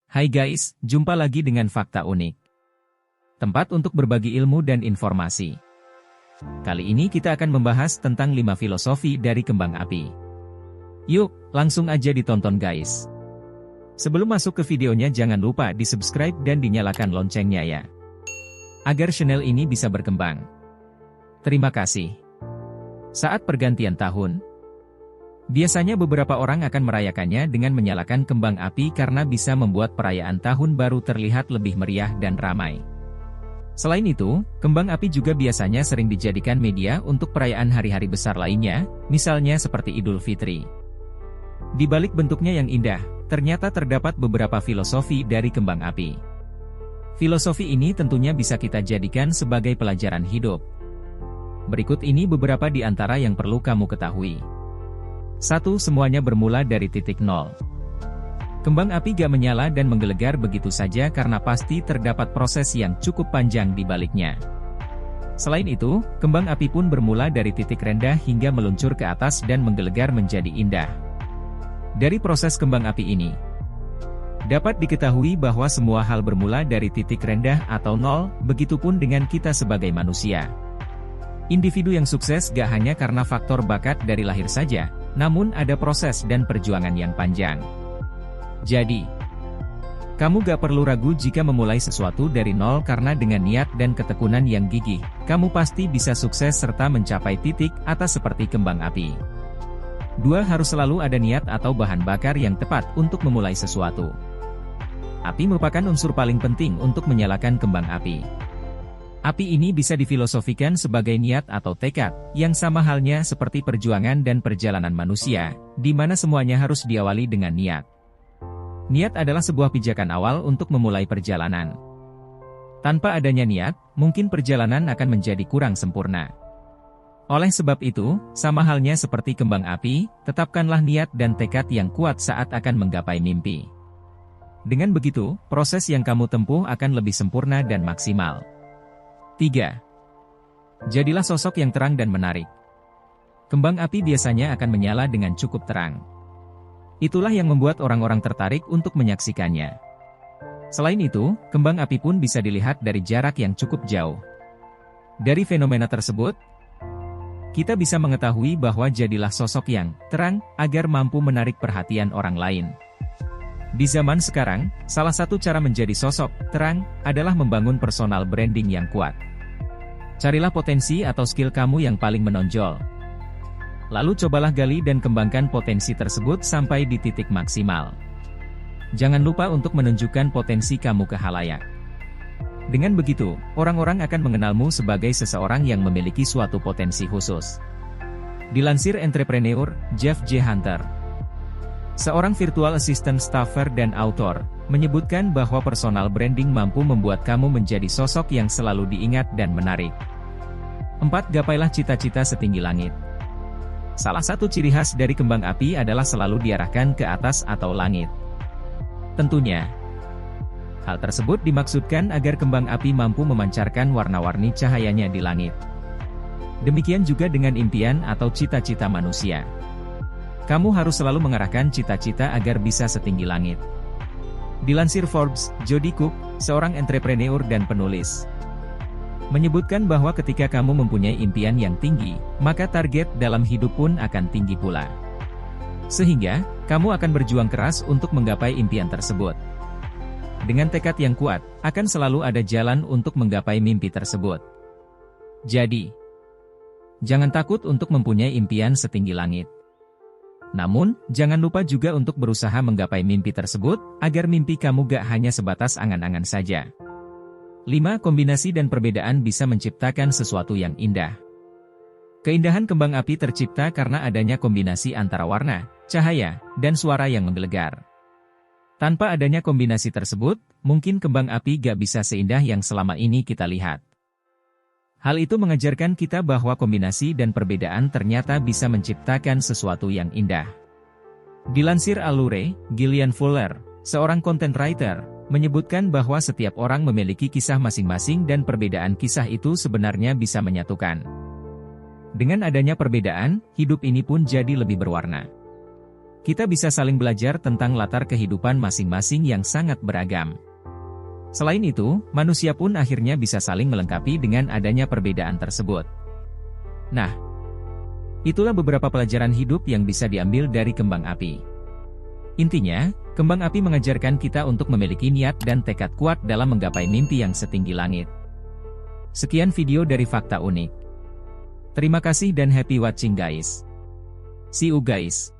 Hai guys, jumpa lagi dengan Fakta Unik. Tempat untuk berbagi ilmu dan informasi. Kali ini kita akan membahas tentang 5 filosofi dari kembang api. Yuk, langsung aja ditonton guys. Sebelum masuk ke videonya jangan lupa di-subscribe dan dinyalakan loncengnya ya. Agar channel ini bisa berkembang. Terima kasih. Saat pergantian tahun, biasanya beberapa orang akan merayakannya dengan menyalakan kembang api karena bisa membuat perayaan tahun baru terlihat lebih meriah dan ramai. Selain itu, kembang api juga biasanya sering dijadikan media untuk perayaan hari-hari besar lainnya, misalnya seperti Idul Fitri. Di balik bentuknya yang indah, ternyata terdapat beberapa filosofi dari kembang api. Filosofi ini tentunya bisa kita jadikan sebagai pelajaran hidup. Berikut ini beberapa di antara yang perlu kamu ketahui. 1. Semuanya bermula dari titik nol. Kembang api gak menyala dan menggelegar begitu saja karena pasti terdapat proses yang cukup panjang di baliknya. Selain itu, kembang api pun bermula dari titik rendah hingga meluncur ke atas dan menggelegar menjadi indah. Dari proses kembang api ini, dapat diketahui bahwa semua hal bermula dari titik rendah atau nol, begitupun dengan kita sebagai manusia. Individu yang sukses gak hanya karena faktor bakat dari lahir saja, namun ada proses dan perjuangan yang panjang. Jadi, kamu gak perlu ragu jika memulai sesuatu dari nol karena dengan niat dan ketekunan yang gigih, kamu pasti bisa sukses serta mencapai titik atas seperti kembang api. 2. Harus selalu ada niat atau bahan bakar yang tepat untuk memulai sesuatu. Api merupakan unsur paling penting untuk menyalakan kembang api. Api ini bisa difilosofikan sebagai niat atau tekad, yang sama halnya seperti perjuangan dan perjalanan manusia, di mana semuanya harus diawali dengan niat. Niat adalah sebuah pijakan awal untuk memulai perjalanan. Tanpa adanya niat, mungkin perjalanan akan menjadi kurang sempurna. Oleh sebab itu, sama halnya seperti kembang api, tetapkanlah niat dan tekad yang kuat saat akan menggapai mimpi. Dengan begitu, proses yang kamu tempuh akan lebih sempurna dan maksimal. 3. Jadilah sosok yang terang dan menarik. Kembang api biasanya akan menyala dengan cukup terang. Itulah yang membuat orang-orang tertarik untuk menyaksikannya. Selain itu, kembang api pun bisa dilihat dari jarak yang cukup jauh. Dari fenomena tersebut, kita bisa mengetahui bahwa jadilah sosok yang terang agar mampu menarik perhatian orang lain. Di zaman sekarang, salah satu cara menjadi sosok terang adalah membangun personal branding yang kuat. Carilah potensi atau skill kamu yang paling menonjol. Lalu cobalah gali dan kembangkan potensi tersebut sampai di titik maksimal. Jangan lupa untuk menunjukkan potensi kamu ke khalayak. Dengan begitu, orang-orang akan mengenalmu sebagai seseorang yang memiliki suatu potensi khusus. Dilansir entrepreneur Jeff J. Hunter, seorang virtual assistant staffer dan author, menyebutkan bahwa personal branding mampu membuat kamu menjadi sosok yang selalu diingat dan menarik. 4. Gapailah cita-cita setinggi langit. Salah satu ciri khas dari kembang api adalah selalu diarahkan ke atas atau langit. Tentunya, hal tersebut dimaksudkan agar kembang api mampu memancarkan warna-warni cahayanya di langit. Demikian juga dengan impian atau cita-cita manusia. Kamu harus selalu mengarahkan cita-cita agar bisa setinggi langit. Dilansir Forbes, Jody Cook, seorang entrepreneur dan penulis, menyebutkan bahwa ketika kamu mempunyai impian yang tinggi, maka target dalam hidup pun akan tinggi pula. Sehingga, kamu akan berjuang keras untuk menggapai impian tersebut. Dengan tekad yang kuat, akan selalu ada jalan untuk menggapai mimpi tersebut. Jadi, jangan takut untuk mempunyai impian setinggi langit. Namun, jangan lupa juga untuk berusaha menggapai mimpi tersebut, agar mimpi kamu gak hanya sebatas angan-angan saja. 5. Kombinasi dan perbedaan bisa menciptakan sesuatu yang indah. Keindahan kembang api tercipta karena adanya kombinasi antara warna, cahaya, dan suara yang menggelegar. Tanpa adanya kombinasi tersebut, mungkin kembang api gak bisa seindah yang selama ini kita lihat. Hal itu mengajarkan kita bahwa kombinasi dan perbedaan ternyata bisa menciptakan sesuatu yang indah. Dilansir Allure, Gillian Fuller, seorang content writer, menyebutkan bahwa setiap orang memiliki kisah masing-masing dan perbedaan kisah itu sebenarnya bisa menyatukan. Dengan adanya perbedaan, hidup ini pun jadi lebih berwarna. Kita bisa saling belajar tentang latar kehidupan masing-masing yang sangat beragam. Selain itu, manusia pun akhirnya bisa saling melengkapi dengan adanya perbedaan tersebut. Nah, itulah beberapa pelajaran hidup yang bisa diambil dari kembang api. Intinya, kembang api mengajarkan kita untuk memiliki niat dan tekad kuat dalam menggapai mimpi yang setinggi langit. Sekian video dari Fakta Unik. Terima kasih dan happy watching guys. See you guys.